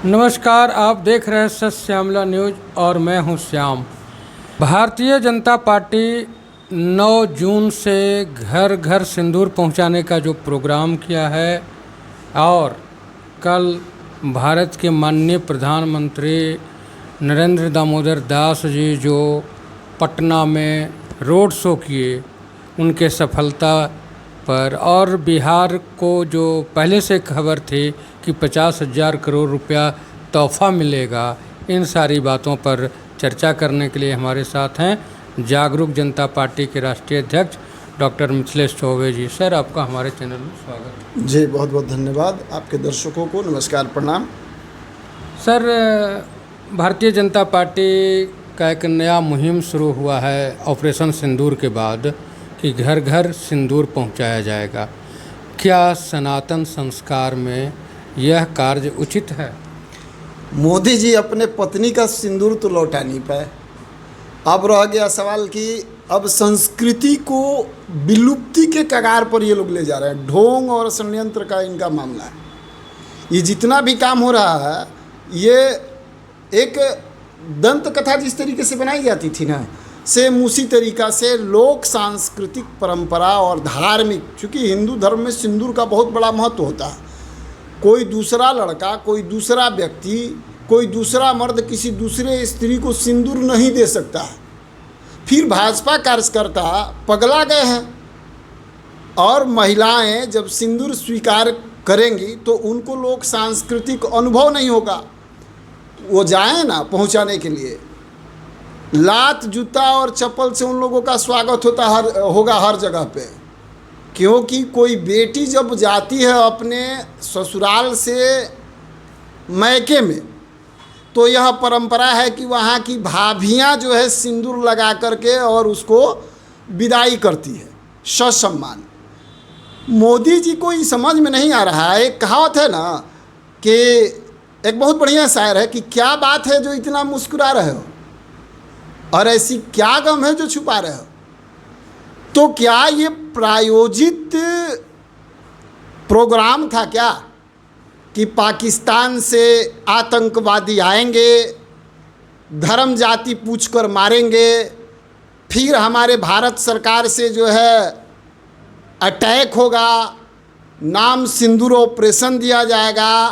नमस्कार, आप देख रहे हैं सच श्यामला न्यूज़ और मैं हूं श्याम। भारतीय जनता पार्टी 9 जून से घर घर सिंदूर पहुंचाने का जो प्रोग्राम किया है और कल भारत के माननीय प्रधानमंत्री नरेंद्र दामोदर दास जी जो पटना में रोड शो किए उनके सफलता पर, और बिहार को जो पहले से खबर थी कि 50,000 करोड़ रुपया तोहफा मिलेगा, इन सारी बातों पर चर्चा करने के लिए हमारे साथ हैं जागरूक जनता पार्टी के राष्ट्रीय अध्यक्ष डॉक्टर मिथिलेश चौबे जी। सर, आपका हमारे चैनल में स्वागत है। जी, बहुत बहुत धन्यवाद। आपके दर्शकों को नमस्कार, प्रणाम। सर, भारतीय जनता पार्टी का एक नया मुहिम शुरू हुआ है ऑपरेशन सिंदूर के बाद कि घर घर सिंदूर पहुंचाया जाएगा। क्या सनातन संस्कार में यह कार्य उचित है? मोदी जी अपने पत्नी का सिंदूर तो लौटा नहीं पाए। अब रह गया सवाल कि अब संस्कृति को विलुप्ति के कगार पर ये लोग ले जा रहे हैं। ढोंग और षड्यंत्र का इनका मामला है। ये जितना भी काम हो रहा है, ये एक दंत कथा जिस तरीके से बनाई जाती थी ना, सेम उसी तरीका से लोक सांस्कृतिक परंपरा और धार्मिक, चूँकि हिंदू धर्म में सिंदूर का बहुत बड़ा महत्व होता है। कोई दूसरा लड़का, कोई दूसरा व्यक्ति, कोई दूसरा मर्द किसी दूसरे स्त्री को सिंदूर नहीं दे सकता है। फिर भाजपा कार्यकर्ता पगला गए हैं और महिलाएं जब सिंदूर स्वीकार करेंगी तो उनको लोक सांस्कृतिक अनुभव नहीं होगा। वो जाएं ना पहुंचाने के लिए, लात जूता और चप्पल से उन लोगों का स्वागत होगा हर जगह पे। क्योंकि कोई बेटी जब जाती है अपने ससुराल से मैके में, तो यह परंपरा है कि वहाँ की भाभियाँ जो है सिंदूर लगा करके और उसको विदाई करती है ससम्मान। मोदी जी को ये समझ में नहीं आ रहा है। एक कहावत है ना कि एक बहुत बढ़िया शायर है कि क्या बात है जो इतना मुस्कुरा रहे हो और ऐसी क्या गम है जो छुपा रहे हो। तो क्या ये प्रायोजित प्रोग्राम था क्या कि पाकिस्तान से आतंकवादी आएंगे, धर्म जाति पूछकर मारेंगे, फिर हमारे भारत सरकार से जो है अटैक होगा, नाम सिंदूर ऑपरेशन दिया जाएगा,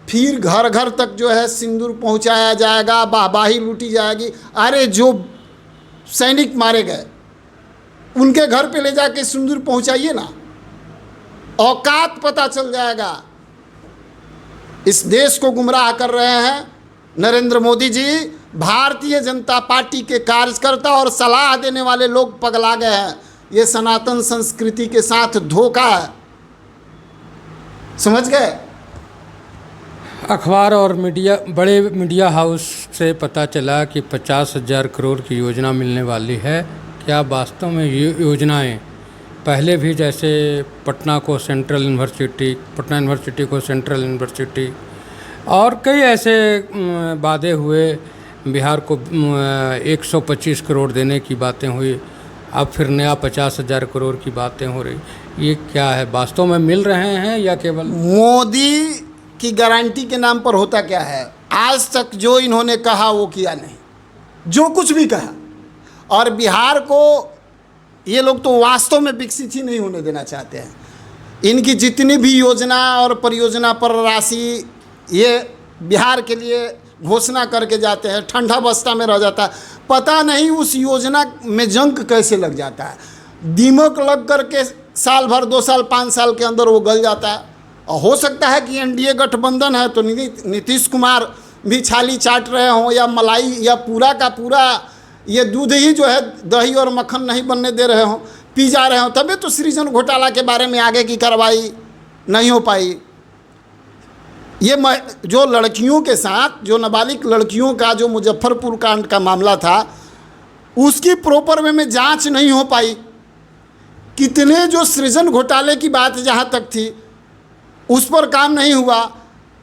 फिर घर घर तक जो है सिंदूर पहुंचाया जाएगा, वाहवाही लूटी जाएगी। अरे जो सैनिक मारे गए उनके घर पे ले जाके सिंदूर पहुंचाइए ना, औकात पता चल जाएगा। इस देश को गुमराह कर रहे हैं नरेंद्र मोदी जी। भारतीय जनता पार्टी के कार्यकर्ता और सलाह देने वाले लोग पगला गए हैं। ये सनातन संस्कृति के साथ धोखा है, समझ गए? अखबार और मीडिया, बड़े मीडिया हाउस से पता चला कि 50,000 करोड़ की योजना मिलने वाली है। क्या वास्तव में ये योजनाएं पहले भी, जैसे पटना को सेंट्रल यूनिवर्सिटी, पटना यूनिवर्सिटी को सेंट्रल यूनिवर्सिटी और कई ऐसे वादे हुए, बिहार को 125 करोड़ देने की बातें हुई, अब फिर नया 50,000 करोड़ की बातें हो रही, ये क्या है? वास्तव में मिल रहे हैं या केवल मोदी की गारंटी के नाम पर होता क्या है? आज तक जो इन्होंने कहा वो किया नहीं, जो कुछ भी कहा। और बिहार को ये लोग तो वास्तव में विकसित ही नहीं होने देना चाहते हैं। इनकी जितनी भी योजना और परियोजना पर राशि ये बिहार के लिए घोषणा करके जाते हैं, ठंडा बस्ता में रह जाता है। पता नहीं उस योजना में जंग कैसे लग जाता है। दीमक लग करके साल भर, 2 साल, 5 साल के अंदर वो गल जाता है। और हो सकता है कि एनडीए गठबंधन है तो नीतीश कुमार भी छाली चाट रहे हों, या मलाई, या पूरा का पूरा ये दूध ही जो है दही और मक्खन नहीं बनने दे रहे हों, पी जा रहे हों। तभी तो सृजन घोटाला के बारे में आगे की कार्रवाई नहीं हो पाई। ये जो लड़कियों के साथ, जो नाबालिग लड़कियों का जो मुजफ्फरपुर कांड का मामला था, उसकी प्रॉपर वे में जांच नहीं हो पाई। कितने जो सृजन घोटाले की बात जहाँ तक थी उस पर काम नहीं हुआ।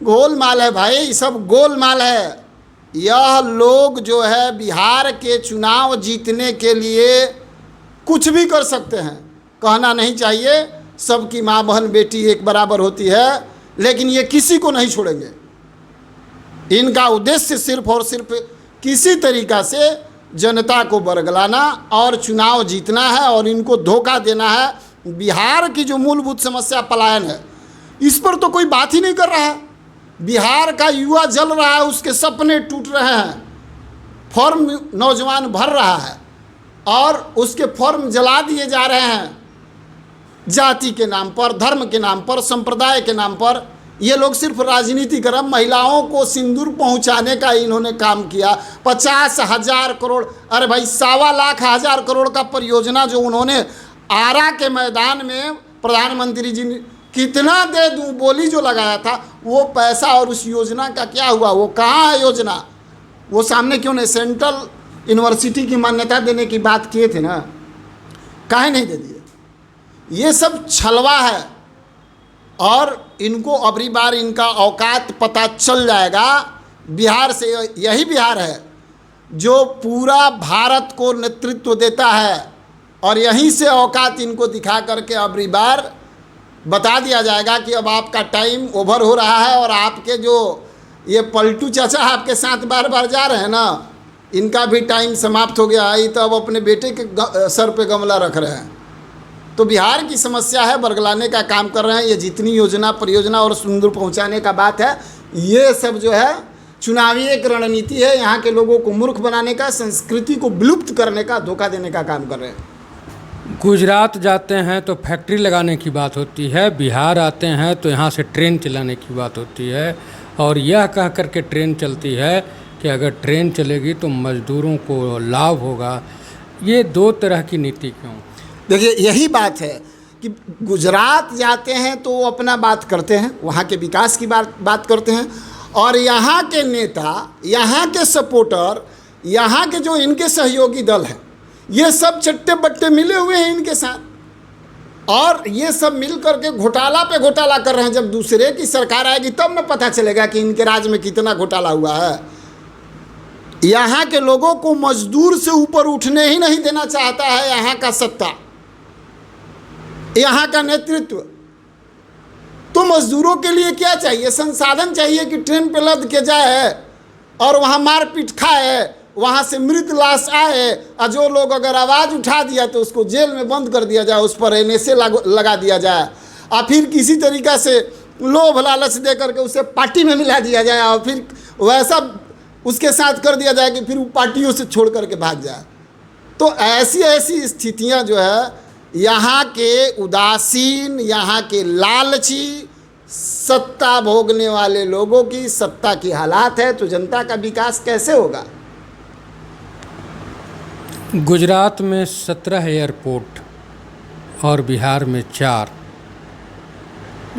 गोलमाल है भाई, ये सब गोलमाल है। यह लोग जो है बिहार के चुनाव जीतने के लिए कुछ भी कर सकते हैं। कहना नहीं चाहिए सबकी माँ बहन बेटी एक बराबर होती है, लेकिन ये किसी को नहीं छोड़ेंगे। इनका उद्देश्य सिर्फ और सिर्फ किसी तरीक़ा से जनता को बरगलाना और चुनाव जीतना है और इनको धोखा देना है। बिहार की जो मूलभूत समस्या पलायन है, इस पर तो कोई बात ही नहीं कर रहा है। बिहार का युवा जल रहा है, उसके सपने टूट रहे हैं, फॉर्म नौजवान भर रहा है और उसके फॉर्म जला दिए जा रहे हैं जाति के नाम पर, धर्म के नाम पर, संप्रदाय के नाम पर। ये लोग सिर्फ राजनीति कर, महिलाओं को सिंदूर पहुंचाने का इन्होंने काम किया। 50,000 करोड़, अरे भाई 1,25,000 करोड़ का परियोजना जो उन्होंने आरा के मैदान में प्रधानमंत्री जी ने कितना दे दूं बोली जो लगाया था, वो पैसा और उस योजना का क्या हुआ? वो कहाँ है योजना? वो सामने क्यों नहीं? सेंट्रल यूनिवर्सिटी की मान्यता देने की बात किए थे ना, काहे नहीं दे दिए? ये सब छलवा है और इनको अबरी बार इनका औकात पता चल जाएगा। बिहार से, यही बिहार है जो पूरा भारत को नेतृत्व देता है और यहीं से औकात इनको दिखा करके अबरी बार बता दिया जाएगा कि अब आपका टाइम ओवर हो रहा है और आपके जो ये पलटू चाचा आपके साथ बार बार जा रहे हैं ना, इनका भी टाइम समाप्त हो गया है। ये तो अब अपने बेटे के सर पे गमला रख रहे हैं। तो बिहार की समस्या है, बरगलाने का काम कर रहे हैं। ये जितनी योजना, परियोजना और सिंदूर पहुंचाने का बात है, ये सब जो है चुनावी एक रणनीति है। यहाँ के लोगों को मूर्ख बनाने का, संस्कृति को विलुप्त करने का, धोखा देने का काम कर रहे हैं। गुजरात जाते हैं तो फैक्ट्री लगाने की बात होती है, बिहार आते हैं तो यहाँ से ट्रेन चलाने की बात होती है और यह कह कर के ट्रेन चलती है कि अगर ट्रेन चलेगी तो मज़दूरों को लाभ होगा। ये दो तरह की नीति क्यों? देखिए, यही बात है कि गुजरात जाते हैं तो वो अपना बात करते हैं, वहाँ के विकास की बात करते हैं और यहाँ के नेता, यहाँ के सपोर्टर, यहाँ के जो इनके सहयोगी दल हैं, ये सब चट्टे बट्टे मिले हुए हैं इनके साथ और ये सब मिल करके घोटाला पे घोटाला कर रहे हैं। जब दूसरे की सरकार आएगी तब न पता चलेगा कि इनके राज में कितना घोटाला हुआ है। यहाँ के लोगों को मजदूर से ऊपर उठने ही नहीं देना चाहता है यहाँ का सत्ता, यहाँ का नेतृत्व। तो मजदूरों के लिए क्या चाहिए? संसाधन चाहिए कि ट्रेन पे लद के जाए और वहाँ मारपीट खाए, वहाँ से मृत लाश आए और जो लोग अगर आवाज़ उठा दिया तो उसको जेल में बंद कर दिया जाए, उस पर NSA लगा दिया जाए और फिर किसी तरीक़ा से लोभ लालच दे करके उसे पार्टी में मिला दिया जाए और फिर वैसा उसके साथ कर दिया जाए कि फिर वो पार्टियों से छोड़ करके भाग जाए। तो ऐसी ऐसी स्थितियाँ जो है यहाँ के उदासीन, यहाँ के लालची, सत्ता भोगने वाले लोगों की सत्ता की हालात है। तो जनता का विकास कैसे होगा? गुजरात में 17 एयरपोर्ट और बिहार में 4।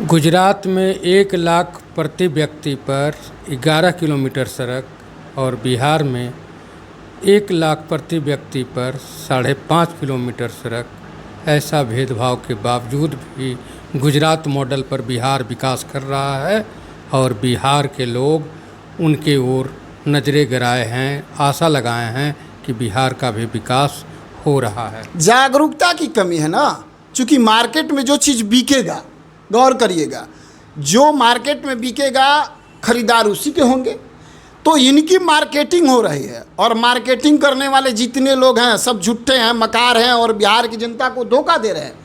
गुजरात में 1 लाख प्रति व्यक्ति पर 11 किलोमीटर सड़क और बिहार में 1 लाख प्रति व्यक्ति पर 5.5 किलोमीटर सड़क। ऐसा भेदभाव के बावजूद भी गुजरात मॉडल पर बिहार विकास कर रहा है और बिहार के लोग उनके ओर नजरें गड़ाए हैं, आशा लगाए हैं कि बिहार का भी विकास हो रहा है। जागरूकता की कमी है ना, क्योंकि मार्केट में जो चीज़ बिकेगा, गौर करिएगा, जो मार्केट में बिकेगा खरीदार उसी के होंगे। तो इनकी मार्केटिंग हो रही है और मार्केटिंग करने वाले जितने लोग हैं सब झूठे हैं, मकार हैं और बिहार की जनता को धोखा दे रहे हैं।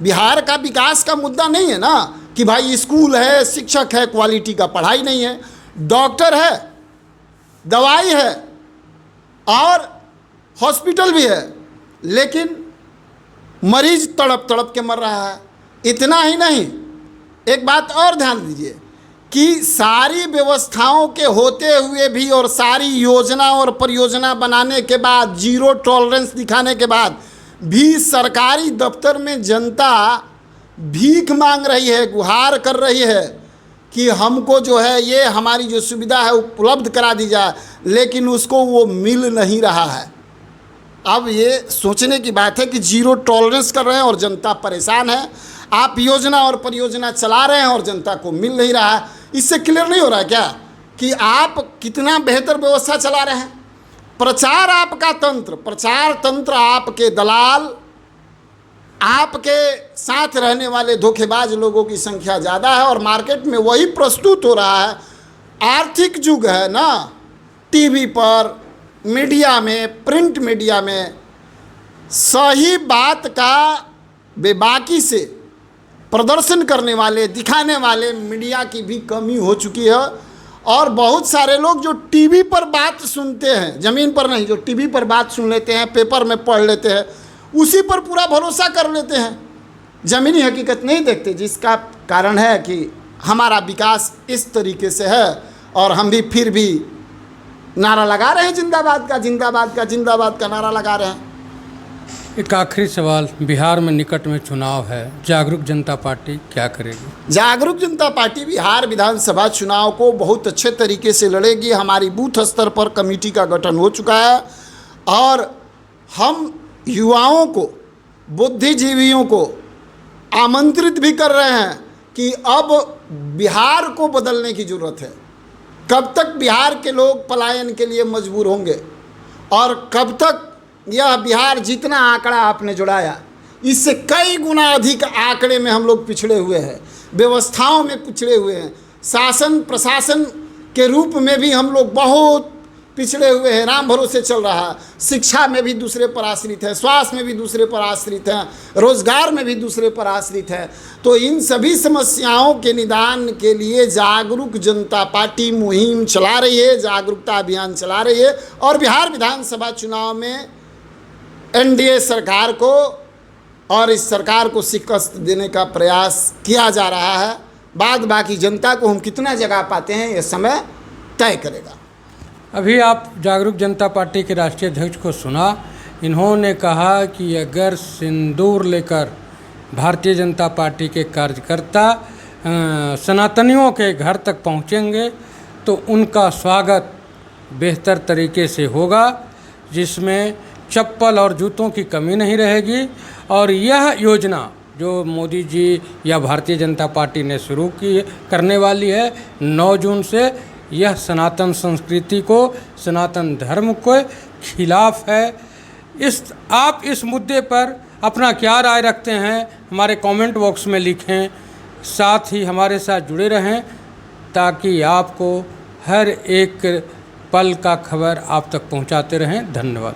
बिहार का विकास का मुद्दा नहीं है ना कि भाई स्कूल है, शिक्षक है, क्वालिटी का पढ़ाई नहीं है, डॉक्टर है, दवाई है और हॉस्पिटल भी है, लेकिन मरीज तड़प तड़प के मर रहा है। इतना ही नहीं, एक बात और ध्यान दीजिए कि सारी व्यवस्थाओं के होते हुए भी और सारी योजना और परियोजना बनाने के बाद, जीरो टॉलरेंस दिखाने के बाद भी सरकारी दफ्तर में जनता भीख मांग रही है, गुहार कर रही है कि हमको जो है ये हमारी जो सुविधा है उपलब्ध करा दी जाए, लेकिन उसको वो मिल नहीं रहा है। अब ये सोचने की बात है कि जीरो टॉलरेंस कर रहे हैं और जनता परेशान है। आप योजना और परियोजना चला रहे हैं और जनता को मिल नहीं रहा है। इससे क्लियर नहीं हो रहा है क्या कि आप कितना बेहतर व्यवस्था चला रहे हैं? प्रचार आपका तंत्र, प्रचार तंत्र आपके दलाल, आपके साथ रहने वाले धोखेबाज लोगों की संख्या ज़्यादा है और मार्केट में वही प्रस्तुत हो रहा है आर्थिक युग है ना, टीवी पर, मीडिया में, प्रिंट मीडिया में सही बात का बेबाकी से प्रदर्शन करने वाले, दिखाने वाले मीडिया की भी कमी हो चुकी है। और बहुत सारे लोग जो टीवी पर बात सुनते हैं, ज़मीन पर नहीं, जो टीवी पर बात सुन लेते हैं, पेपर में पढ़ लेते हैं, उसी पर पूरा भरोसा कर लेते हैं, ज़मीनी हकीकत नहीं देखते। जिसका कारण है कि हमारा विकास इस तरीके से है और हम भी फिर भी नारा लगा रहे हैं, जिंदाबाद का, जिंदाबाद का, जिंदाबाद का नारा लगा रहे हैं। एक आखिरी सवाल, बिहार में निकट में चुनाव है, जागरूक जनता पार्टी क्या करेगी? जागरूक जनता पार्टी बिहार विधानसभा चुनाव को बहुत अच्छे तरीके से लड़ेगी। हमारी बूथ स्तर पर कमेटी का गठन हो चुका है और हम युवाओं को, बुद्धिजीवियों को आमंत्रित भी कर रहे हैं कि अब बिहार को बदलने की ज़रूरत है। कब तक बिहार के लोग पलायन के लिए मजबूर होंगे और कब तक यह बिहार, जितना आंकड़ा आपने जुड़ाया, इससे कई गुना अधिक आंकड़े में हम लोग पिछड़े हुए हैं, व्यवस्थाओं में पिछड़े हुए हैं, शासन प्रशासन के रूप में भी हम लोग बहुत पिछड़े हुए हैं, राम भरोसे चल रहा है। शिक्षा में भी दूसरे पर आश्रित है, स्वास्थ्य में भी दूसरे पर आश्रित हैं, रोजगार में भी दूसरे पर आश्रित है। तो इन सभी समस्याओं के निदान के लिए जागरूक जनता पार्टी मुहिम चला रही है, जागरूकता अभियान चला रही है और बिहार विधानसभा चुनाव में एनडीए सरकार को और इस सरकार को शिकस्त देने का प्रयास किया जा रहा है। बाद बाकी जनता को हम कितना जगह पाते हैं, ये समय तय करेगा। अभी आप जागरूक जनता पार्टी के राष्ट्रीय अध्यक्ष को सुना, इन्होंने कहा कि अगर सिंदूर लेकर भारतीय जनता पार्टी के कार्यकर्ता सनातनियों के घर तक पहुंचेंगे तो उनका स्वागत बेहतर तरीके से होगा, जिसमें चप्पल और जूतों की कमी नहीं रहेगी। और यह योजना जो मोदी जी या भारतीय जनता पार्टी ने शुरू की करने वाली है 9 जून से, यह सनातन संस्कृति को, सनातन धर्म के खिलाफ है। आप इस मुद्दे पर अपना क्या राय रखते हैं, हमारे कमेंट बॉक्स में लिखें। साथ ही हमारे साथ जुड़े रहें ताकि आपको हर एक पल का खबर आप तक पहुंचाते रहें। धन्यवाद।